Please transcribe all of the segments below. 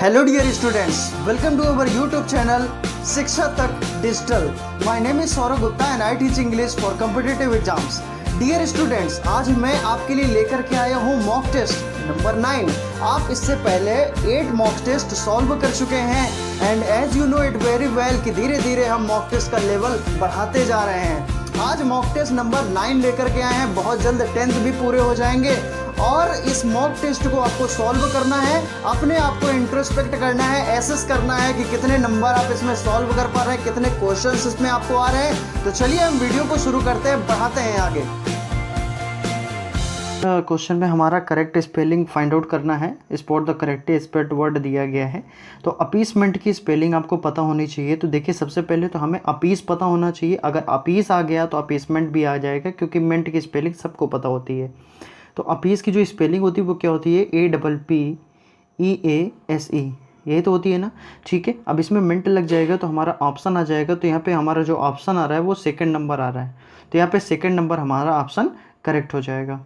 Hello dear students, welcome to our YouTube channel शिक्षा तक digital. My name is Saurabh Gupta and I teach English for competitive exams. Dear students, आज मैं आपके लिए लेकर के आया हूँ मॉक टेस्ट नंबर 9। आप इससे पहले 8 मॉक टेस्ट सॉल्व कर चुके हैं and as you know it very well कि धीरे धीरे हम मॉक टेस्ट का लेवल बढ़ाते जा रहे हैं। आज मॉक टेस्ट नंबर 9 लेकर के आए हैं, बहुत जल्द 10th भी पूरे हो जाएंगे और इस मॉक टेस्ट को आपको सॉल्व करना है, अपने आप को इंट्रोस्पेक्ट करना है, एसेस करना है कि कितने नंबर आप इसमें सॉल्व कर पा रहे हैं, कितने क्वेश्चंस इसमें आपको आ रहे हैं। तो चलिए हम वीडियो को शुरू करते हैं, बढ़ाते हैं आगे। क्वेश्चन में हमारा करेक्ट स्पेलिंग फाइंड आउट करना है। Spot the correct spelled word दिया गया है। तो अपीसमेंट की स्पेलिंग आपको पता होनी चाहिए। तो देखिए सबसे पहले तो हमें अपीस पता होना चाहिए। अगर अपीस आ गया तो अपीसमेंट भी आ जाएगा, क्योंकि मेंट की स्पेलिंग सबको पता होती है। तो अपीस की जो स्पेलिंग होती है वो क्या होती है? APPEASE, यही तो होती है ना। ठीक है, अब इसमें मिंट लग जाएगा तो हमारा ऑप्शन आ जाएगा। तो यहाँ पे हमारा जो ऑप्शन आ रहा है वो सेकंड नंबर आ रहा है, तो यहाँ पे सेकंड नंबर हमारा ऑप्शन करेक्ट हो जाएगा।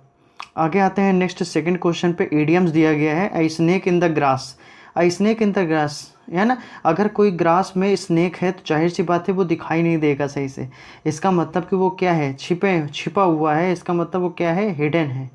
आगे आते हैं नेक्स्ट सेकंड क्वेश्चन पे। इडियम्स दिया गया है a snake in the grass. A snake in the grass है ना, अगर कोई ग्रास में स्नेक है तो जाहिर सी बात है वो दिखाई नहीं देगा सही से। इसका मतलब कि वो क्या है? छिपा हुआ है। इसका मतलब वो क्या है? हिडन है।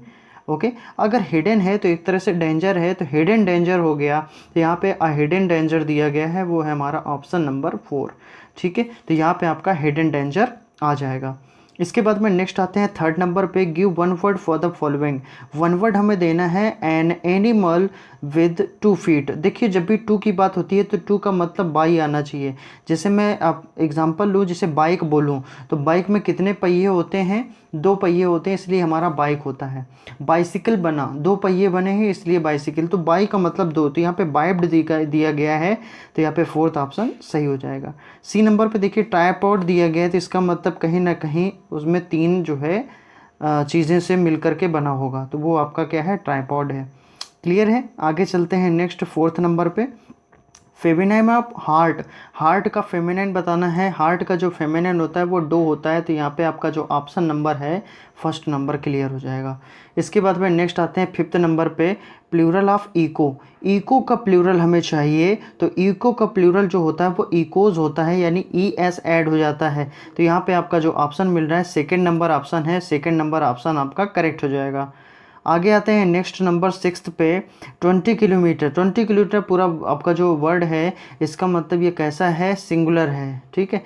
ओके, अगर हिडन है तो एक तरह से डेंजर है, तो हिडन डेंजर हो गया। तो यहाँ पे हिडन डेंजर दिया गया है, वो है हमारा ऑप्शन नंबर 4। ठीक है, तो यहाँ पे आपका हिडन डेंजर आ जाएगा। इसके बाद में नेक्स्ट आते हैं थर्ड नंबर पे। Give one word for the following. One word हमें देना है एन एनिमल विद 2 फीट। देखिए जब भी 2 की बात होती है तो 2 का मतलब बाई आना चाहिए। जैसे मैं आप एग्जांपल लूँ, जैसे बाइक बोलूँ तो बाइक में कितने पहिए होते हैं? 2 पहिए होते हैं, इसलिए हमारा बाइक होता है। बाइसिकल बना, 2 पहिए बने हैं इसलिए बाइसिकल। तो बाई का मतलब 2, तो यहाँ पे बाइब्ड दिया गया है, तो यहाँ पे 4th ऑप्शन सही हो जाएगा। सी नंबर पे देखिए ट्राइपॉड दिया गया है, तो इसका मतलब कहीं ना कहीं उसमें 3 जो है चीज़ें से मिलकर के बना होगा, तो वो आपका क्या है? ट्राइपॉड है। क्लियर है? आगे चलते हैं नेक्स्ट 4th नंबर पे। Feminine of heart. हार्ट का फेमिनाइन बताना है। हार्ट का जो फेमिनाइन होता है वो डो होता है, तो यहाँ पे आपका जो ऑप्शन नंबर है फर्स्ट नंबर क्लियर हो जाएगा। इसके बाद में नेक्स्ट आते हैं 5th नंबर पे। Plural of echo. इको का प्लूरल हमें चाहिए, तो इको का प्लूरल जो होता है वो इकोज होता है, यानी ES ऐड हो जाता है। तो यहाँ पे आपका जो ऑप्शन मिल रहा है सेकेंड नंबर ऑप्शन है, सेकेंड नंबर ऑप्शन आपका करेक्ट हो जाएगा। आगे आते हैं नेक्स्ट नंबर 6th पे। 20 किलोमीटर। 20 किलोमीटर पूरा आपका जो वर्ड है इसका मतलब ये कैसा है? सिंगुलर है। ठीक है,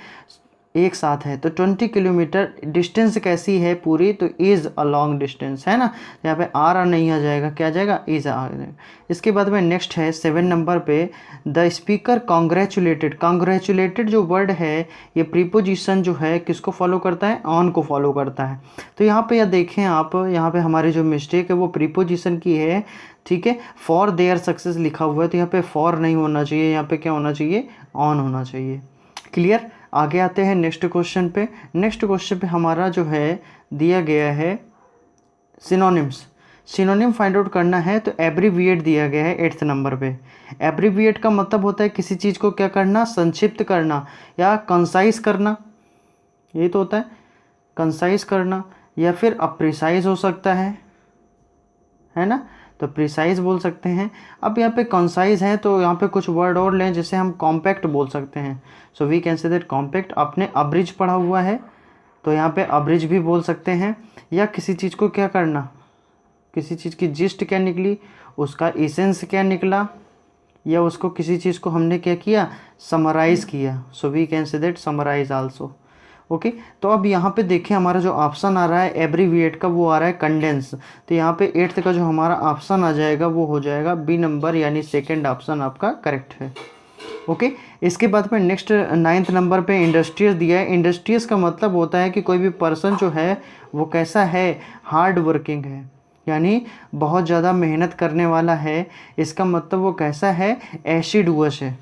एक साथ है। तो 20 किलोमीटर डिस्टेंस कैसी है पूरी? तो इज़ अ लॉन्ग डिस्टेंस है ना। यहाँ पे आर नहीं आ जाएगा, क्या आ जाएगा? इज़ आ जाएगा। इसके बाद में नेक्स्ट है 7 नंबर पे। The speaker congratulated. कॉन्ग्रेचुलेटेड जो वर्ड है ये प्रीपोजिशन जो है किसको फॉलो करता है? ऑन को फॉलो करता है। तो यहाँ पे देखें आप, यहाँ पे हमारी जो मिस्टेक है वो प्रीपोजिशन की है। ठीक है, फॉर देयर सक्सेस लिखा हुआ है, तो यहाँ पे फॉर नहीं होना चाहिए, यहाँ पे क्या होना चाहिए? ऑन होना चाहिए। क्लियर? आगे आते हैं नेक्स्ट क्वेश्चन पे। नेक्स्ट क्वेश्चन पे हमारा जो है दिया गया है सिनोनिम्स। सिनोनिम फाइंड आउट करना है, तो एब्रीविएट दिया गया है 8th नंबर पे। एब्रीविएट का मतलब होता है किसी चीज़ को क्या करना? संक्षिप्त करना या कंसाइज करना, यही तो होता है कंसाइज करना, या फिर अप्रिसाइज हो सकता है ना, तो प्रिसाइज बोल सकते हैं। अब यहाँ पे कंसाइज है तो यहाँ पे कुछ वर्ड और लें, जैसे हम कॉम्पैक्ट बोल सकते हैं। So we can say that compact. आपने अब्रिज पढ़ा हुआ है तो यहाँ पे अब्रिज भी बोल सकते हैं। या किसी चीज़ को क्या करना, किसी चीज़ की जिस्ट क्या निकली, उसका इसेंस क्या निकला, या उसको किसी चीज़ को हमने क्या किया? समराइज़ किया। So we can say that summarise also. Okay, तो अब यहाँ पे देखिए हमारा जो ऑप्शन आ रहा है एब्रीविएट का वो आ रहा है कंडेंस। तो यहाँ पे 8th का जो हमारा ऑप्शन आ जाएगा वो हो जाएगा बी नंबर, यानी सेकंड ऑप्शन आपका करेक्ट है। ओके, इसके बाद में नेक्स्ट 9th नंबर पे इंडस्ट्रियस दिया है। इंडस्ट्रियस का मतलब होता है कि कोई भी पर्सन जो है वो कैसा है? हार्ड वर्किंग है, यानी बहुत ज़्यादा मेहनत करने वाला है। इसका मतलब वो कैसा है? एसिडुअस है।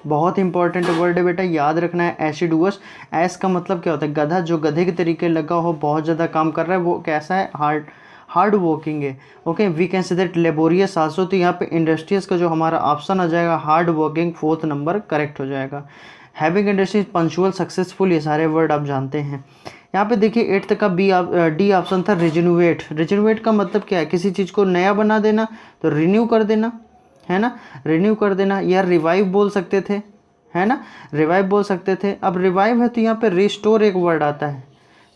बहुत इंपॉर्टेंट वर्ड है बेटा, याद रखना है एसिडुअस। एस का मतलब क्या होता है? गधा, जो गधे के तरीके लगा हो, बहुत ज़्यादा काम कर रहा है, वो कैसा है? हार्ड वर्किंग है। Okay, we can say that laborious also. तो यहाँ पे इंडस्ट्रियस का जो हमारा ऑप्शन आ जाएगा hard working, 4th number correct हो जाएगा। हैविंग इंडस्ट्रीज, पंचुअल, सक्सेसफुल, ये सारे वर्ड आप जानते हैं। यहाँ पे देखिए 8th का डी ऑप्शन था रिजिन्यूएट। रिजिन्यूएट का मतलब क्या है? किसी चीज़ को नया बना देना, तो रिन्यू कर देना। है ना, रिन्यू कर देना, या रिवाइव बोल सकते थे, है ना, रिवाइव बोल सकते थे। अब रिवाइव है तो यहाँ पे रिस्टोर एक वर्ड आता है,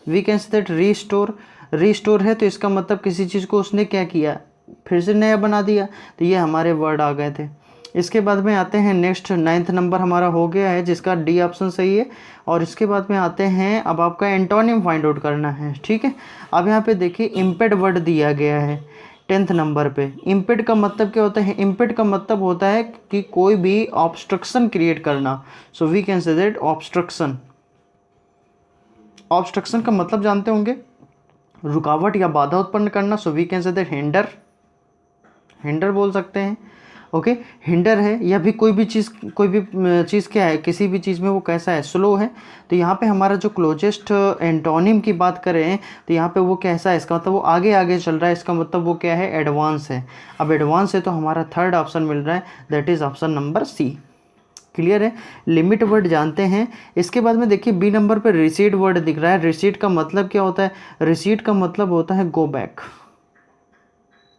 we can say that restore. Restore है तो इसका मतलब किसी चीज़ को उसने क्या किया, फिर से नया बना दिया, तो ये हमारे वर्ड आ गए थे। इसके बाद में आते हैं नेक्स्ट, 9th नंबर हमारा हो गया है जिसका डी ऑप्शन सही है। और इसके बाद में आते हैं, अब आपका एंटोनिम फाइंड आउट करना है, ठीक है। अब यहाँ पे देखिए इम्पेड वर्ड दिया गया है 10th नंबर पे। इम्पेड का मतलब क्या होता है, इम्पेड का मतलब होता है कि कोई भी ऑब्स्ट्रक्शन क्रिएट करना। So we can say that obstruction. Obstruction का मतलब जानते होंगे, रुकावट या बाधा उत्पन्न करना। So we can say that hinder, hinder बोल सकते हैं। ओके, हिंडर है, या भी कोई भी चीज़ क्या है, किसी भी चीज़ में वो कैसा है, स्लो है। तो यहाँ पे हमारा जो क्लोजेस्ट एंटोनिम की बात करें तो यहाँ पे वो कैसा है, इसका मतलब वो आगे आगे चल रहा है, इसका मतलब वो क्या है, एडवांस है। अब एडवांस है तो हमारा थर्ड ऑप्शन मिल रहा है, that is option number C. Clear है, लिमिट वर्ड जानते हैं। इसके बाद में देखिए बी नंबर पर रिसीड वर्ड दिख रहा है। रिसीड का मतलब क्या होता है, रिसीड का मतलब होता है गो बैक।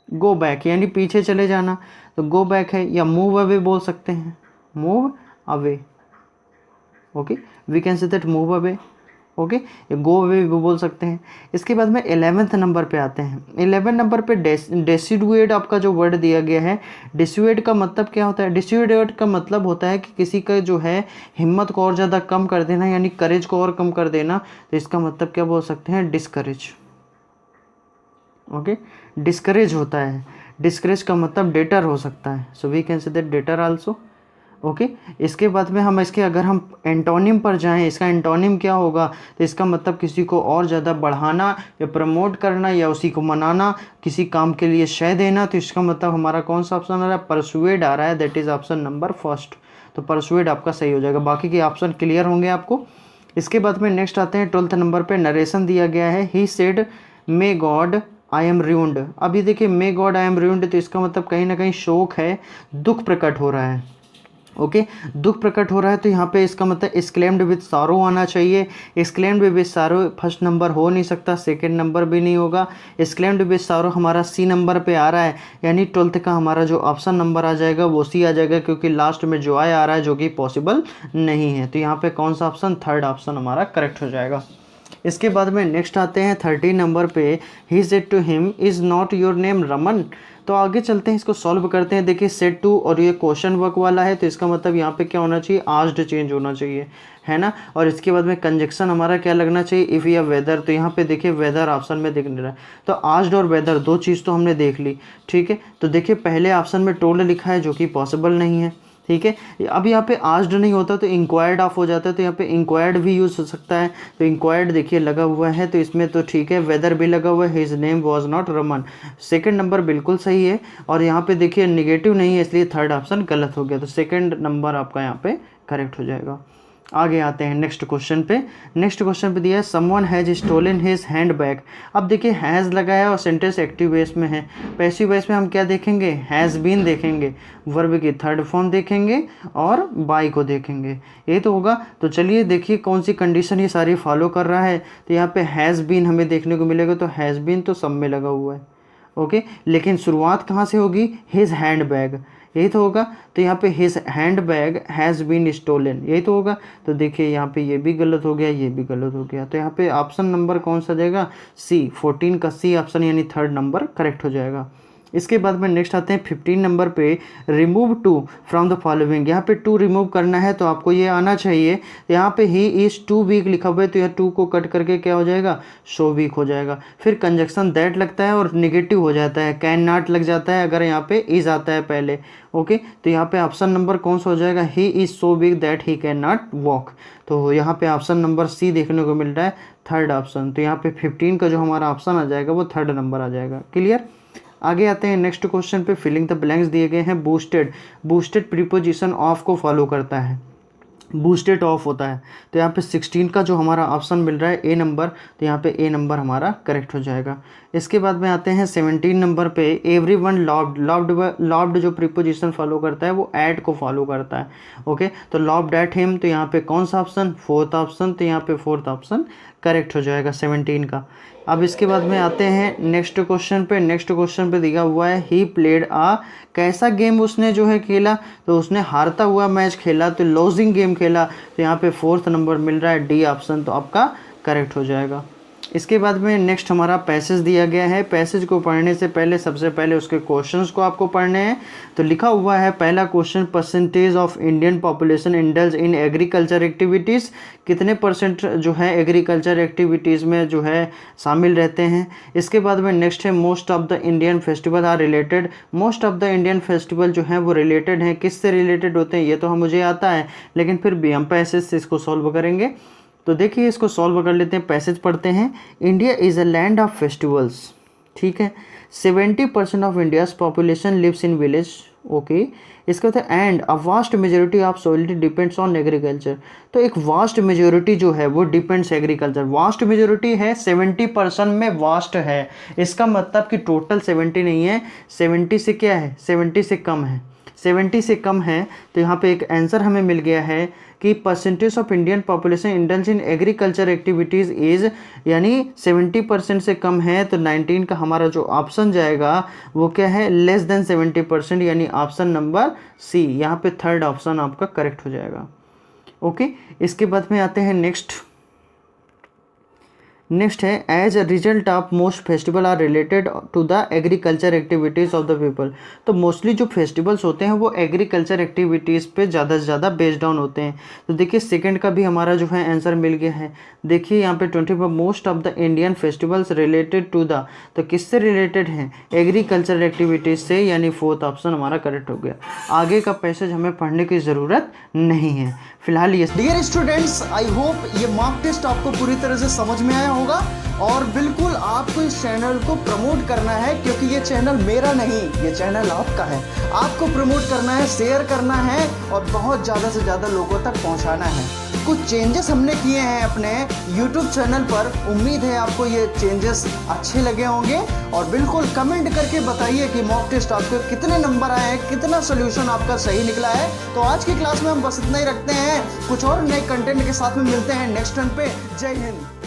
गो बैक यानी पीछे चले जाना, तो गो बैक है, या मूव अवे बोल सकते हैं, move away. Okay, we can say that move away. Okay, go away भी बोल सकते हैं। इसके बाद में 11th नंबर पे आते हैं। 11 नंबर पे डिसुएड आपका जो वर्ड दिया गया है, डिसुएड का मतलब क्या होता है, डिसुएड का मतलब होता है कि किसी का जो है हिम्मत को और ज़्यादा कम कर देना, यानी करेज को और कम कर देना। तो इसका मतलब क्या बोल सकते हैं, डिस्करेज। ओके, डिस्करेज होता है, डिस्करेज का मतलब डेटर हो सकता है। So we can say that deter also. Okay, इसके बाद में हम इसके अगर हम एंटोनिम पर जाएं, इसका एंटोनिम क्या होगा, तो इसका मतलब किसी को और ज़्यादा बढ़ाना या प्रमोट करना या उसी को मनाना, किसी काम के लिए शय देना। तो इसका मतलब हमारा कौन सा ऑप्शन आ रहा है, परसुएड आ रहा है, that is option number first. तो परसुएड आपका सही हो जाएगा, बाकी के ऑप्शन क्लियर होंगे आपको। इसके बाद में नेक्स्ट आते हैं 12th नंबर पर, नरेशन दिया गया है, he said may God I am ruined. अभी देखिए may God I am ruined, तो इसका मतलब कहीं ना कहीं शोक है, दुख प्रकट हो रहा है। ओके, दुख प्रकट हो रहा है, तो यहाँ पे इसका मतलब एक्सक्लेम्ड विद सारो आना चाहिए। एक्सक्लेम्ड विद सारो फर्स्ट नंबर हो नहीं सकता, सेकंड नंबर भी नहीं होगा। एक्सक्लेम्ड विद सारो हमारा सी नंबर पे आ रहा है, यानी 12th का हमारा जो ऑप्शन नंबर आ जाएगा वो सी आ जाएगा, क्योंकि लास्ट में जो आ रहा है जो कि पॉसिबल नहीं है। तो यहाँ पे कौन सा ऑप्शन, थर्ड ऑप्शन हमारा करेक्ट हो जाएगा। इसके बाद में नेक्स्ट आते हैं 13 नंबर पे, he said to him is not your name Raman. तो आगे चलते हैं, इसको सॉल्व करते हैं। देखिए सेड टू और ये क्वेश्चन वर्क वाला है, तो इसका मतलब यहाँ पे क्या होना चाहिए, आस्क्ड चेंज होना चाहिए, है ना। और इसके बाद में कंजक्शन हमारा क्या लगना चाहिए, इफ़ या वेदर। तो यहाँ पे देखिए वेदर ऑप्शन में दिख रहा है, तो आस्क्ड और वेदर दो चीज़ तो हमने देख ली, ठीक है। तो देखिए पहले ऑप्शन में टोल्ड लिखा है जो कि पॉसिबल नहीं है, ठीक है। अब यहाँ पे आस्क्ड नहीं होता तो इंक्वायर्ड ऑफ हो जाता है, तो यहाँ पे इंक्वायर्ड भी यूज़ हो सकता है। तो इंक्वायर्ड देखिए लगा हुआ है, तो इसमें तो ठीक है, वेदर भी लगा हुआ है, his name was not Raman, second number बिल्कुल सही है। और यहाँ पे देखिए नेगेटिव नहीं है, इसलिए थर्ड ऑप्शन गलत हो गया, तो सेकंड नंबर आपका यहाँ पे करेक्ट हो जाएगा। आगे आते हैं नेक्स्ट क्वेश्चन पे। नेक्स्ट क्वेश्चन पे दिया है someone has stolen his hand bag. अब देखिए हैज़ लगा है और सेंटेंस एक्टिव बेस में है। पैसिव बेस में हम क्या देखेंगे, हैज़ बीन देखेंगे, वर्ब की थर्ड फॉर्म देखेंगे और बाई को देखेंगे, ये तो होगा। तो चलिए देखिए कौन सी कंडीशन ये सारी फॉलो कर रहा है। तो यहाँ पे हैज़ बीन हमें देखने को मिलेगा, तो हैज़ बीन तो सब में लगा हुआ है, ओके। लेकिन शुरुआत कहाँ से होगी, हिज हैंड बैग, यही तो होगा। तो यहाँ पे his hand bag has been stolen, यही तो होगा। तो देखिए यहाँ पे ये भी गलत हो गया, ये भी गलत हो गया। तो यहाँ पे ऑप्शन नंबर कौन सा जाएगा, सी, 14 का सी ऑप्शन यानी थर्ड नंबर करेक्ट हो जाएगा। इसके बाद में नेक्स्ट आते हैं 15 नंबर पे, remove two from the following. यहाँ पे टू रिमूव करना है तो आपको ये आना चाहिए। यहाँ पे ही इज़ टू वीक लिखा हुआ है, तो यह टू को कट करके क्या हो जाएगा, सो वीक हो जाएगा। फिर कंजक्शन दैट लगता है और निगेटिव हो जाता है, कैन नॉट लग जाता है अगर यहाँ पे इज़ आता है पहले, ओके। तो यहाँ पे ऑप्शन नंबर कौन सा हो जाएगा, he is so weak that he can not walk. तो यहाँ पे ऑप्शन नंबर सी देखने को मिल रहा है, थर्ड ऑप्शन। तो यहाँ पे 15 का जो हमारा ऑप्शन आ जाएगा वो थर्ड नंबर आ जाएगा। क्लियर। आगे आते हैं नेक्स्ट क्वेश्चन पे, फिलिंग द ब्लैंक्स दिए गए हैं। बूस्टेड, बूस्टेड प्रीपोजिशन ऑफ को फॉलो करता है, बूस्टेड ऑफ होता है। तो यहाँ पे 16 का जो हमारा ऑप्शन मिल रहा है ए नंबर, तो यहाँ पे ए नंबर हमारा करेक्ट हो जाएगा। इसके बाद में आते हैं 17 नंबर पे, एवरीवन लव्ड, लव्ड जो प्रीपोजिशन फॉलो करता है वो एट को फॉलो करता है, ओके। तो लव्ड एट हिम, तो यहाँ पे कौन सा ऑप्शन, फोर्थ ऑप्शन। तो यहाँ पे फोर्थ ऑप्शन करेक्ट हो जाएगा 17 का। अब इसके बाद में आते हैं नेक्स्ट क्वेश्चन पे। नेक्स्ट क्वेश्चन पे दिया हुआ है ही प्लेड आ, कैसा गेम उसने जो है खेला, तो उसने हारता हुआ मैच खेला, तो लॉजिंग गेम खेला। तो यहाँ पे 4th नंबर मिल रहा है, डी ऑप्शन तो आपका करेक्ट हो जाएगा। इसके बाद में नेक्स्ट हमारा पैसेज दिया गया है। पैसेज को पढ़ने से पहले सबसे पहले उसके क्वेश्चंस को आपको पढ़ने हैं। तो लिखा हुआ है पहला question, percentage of Indian population indulge in agriculture activities, कितने % जो है एग्रीकल्चर एक्टिविटीज़ में जो है शामिल रहते हैं। इसके बाद में नेक्स्ट है most of the Indian festival are related, most of the Indian festival जो हैं वो रिलेटेड हैं, किससे रिलेटेड होते हैं ये तो हम मुझे आता है, लेकिन फिर भी हम पैसेज से इसको सॉल्व करेंगे। तो देखिए इसको सॉल्व कर लेते हैं, पैसेज पढ़ते हैं। India is a land of festivals, ठीक है। 70% of India's population lives in village, okay. इसके बाद and a vast majority of society depends on agriculture, तो एक वास्ट मेजोरिटी जो है वो डिपेंड्स एग्रीकल्चर, वास्ट मेजोरिटी है 70% में वास्ट है, इसका मतलब कि टोटल 70 नहीं है, 70 से क्या है, 70 से कम है, 70 से कम है। तो यहाँ पे एक आंसर हमें मिल गया है कि percentage of Indian population indulge in agriculture activities is, यानी 70% से कम है। तो 19 का हमारा जो ऑप्शन जाएगा वो क्या है, लेस देन 70%, यानी ऑप्शन नंबर सी, यहाँ पे 3rd ऑप्शन आपका करेक्ट हो जाएगा, ओके। इसके बाद में आते हैं नेक्स्ट है as a result of most festival are related to the agriculture activities of the people, तो मोस्टली जो फेस्टिवल्स होते हैं वो एग्रीकल्चर एक्टिविटीज़ पे ज़्यादा से ज़्यादा बेस्ड ऑन होते हैं। तो देखिए सेकंड का भी हमारा जो है आंसर मिल गया है। देखिए यहाँ पे 24 most of the Indian festivals related to the, तो किससे रिलेटेड हैं, एग्रीकल्चर एक्टिविटीज़ से, यानी 4th ऑप्शन हमारा करेक्ट हो गया। आगे का पैसेज हमें पढ़ने की ज़रूरत नहीं है फिलहाल ये। डियर स्टूडेंट्स, आई होप ये मॉक टेस्ट आपको पूरी तरह से समझ में आया होगा, और बिल्कुल आपको इस चैनल को प्रमोट करना है, क्योंकि ये चैनल मेरा नहीं, ये चैनल आपका है। आपको प्रमोट करना है, शेयर करना है और बहुत ज़्यादा से ज़्यादा लोगों तक पहुंचाना है। कुछ चेंजेस हमने किए हैं अपने YouTube चैनल पर, उम्मीद है आपको ये चेंजेस अच्छे लगे होंगे, और बिल्कुल कमेंट करके बताइए कि मॉक टेस्ट आपको कितने नंबर आए हैं, कितना सोल्यूशन आपका सही निकला है। तो आज की क्लास में हम बस इतना ही रखते हैं, कुछ और नए कंटेंट के साथ में मिलते हैं नेक्स्ट टाइम पे। जय हिंद।